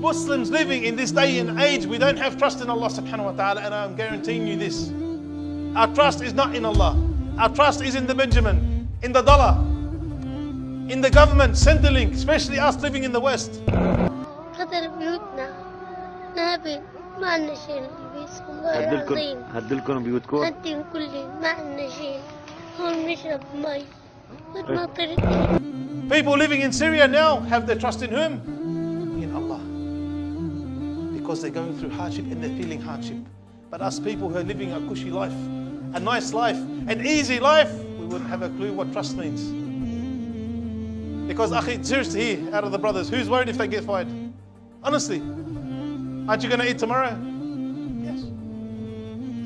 Muslims living in this day and age, we don't have trust in Allah subhanahu wa ta'ala, and I'm guaranteeing you this. Our trust is not in Allah. Our trust is in the Benjamin, in the dollar, in the government, Centrelink, especially us living in the West. ما عندنا شيء نلبس والله العظيم. هدلكم بيوتكم؟ هدلهم كلهم ما عندنا شيء. هون بنشرب مي. People living in Syria now have their trust in whom? In Allah. Because they're going through hardship and they're feeling hardship. But us people who are living a cushy life, a nice life, an easy life, we wouldn't have a clue what trust means. Because seriously here, out of the brothers, who's worried if they get fired? Honestly. Aren't you going to eat tomorrow? Yes.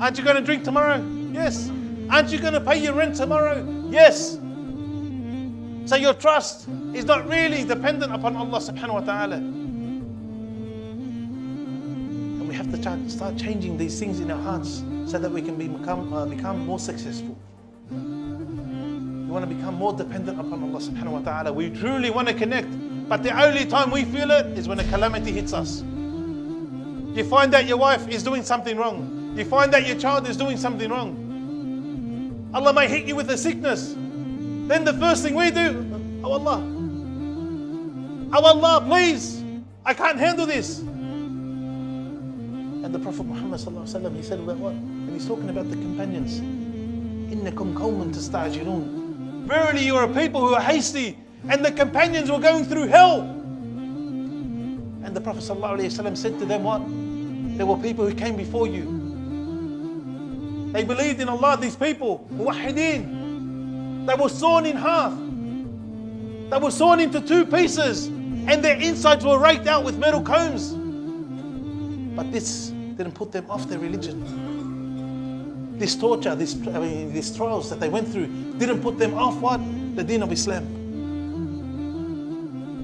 Aren't you going to drink tomorrow? Yes. Aren't you going to pay your rent tomorrow? Yes. So your trust is not really dependent upon Allah subhanahu wa ta'ala. And we have to start changing these things in our hearts so that we can become more successful. We want to become more dependent upon Allah subhanahu wa ta'ala. We truly want to connect, but the only time we feel it is when a calamity hits us. You find out your wife is doing something wrong. You find out your child is doing something wrong. Allah may hit you with a sickness. Then the first thing we do, oh Allah, please, I can't handle this. And the Prophet Muhammad sallallahu alaihi wasallam, he said about what? And he's talking about the companions. إِنَّكُمْ قَوْمٌ تَسْتَعْجِلُونَ. Verily you are a people who are hasty, and the companions were going through hell. And the Prophet ﷺ said to them what? There were people who came before you. They believed in Allah, these people, muwahideen. They were sawn in half. They were sawn into two pieces, and their insides were raked out with metal combs. But this didn't put them off their religion. This torture, these trials that they went through didn't put them off what? The deen of Islam.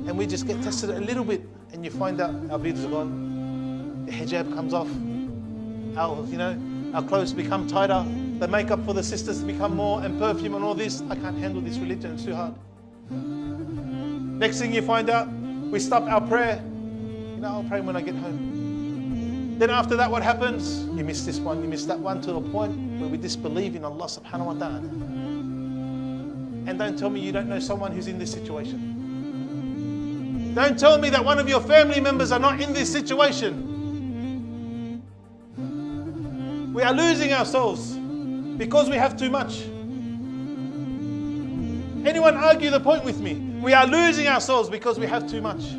And we just get tested a little bit, and you find out our beards are gone, the hijab comes off, our clothes become tighter, the makeup for the sisters become more, and perfume and all this. I can't handle this religion, it's too hard. Next thing you find out, we stop our prayer. I'll pray when I get home. Then after that, what happens? You miss this one, you miss that one, to a point where we disbelieve in Allah subhanahu wa ta'ala. And don't tell me you don't know someone who's in this situation. Don't tell me that one of your family members are not in this situation. We are losing ourselves because we have too much. Anyone argue the point with me? We are losing ourselves because we have too much.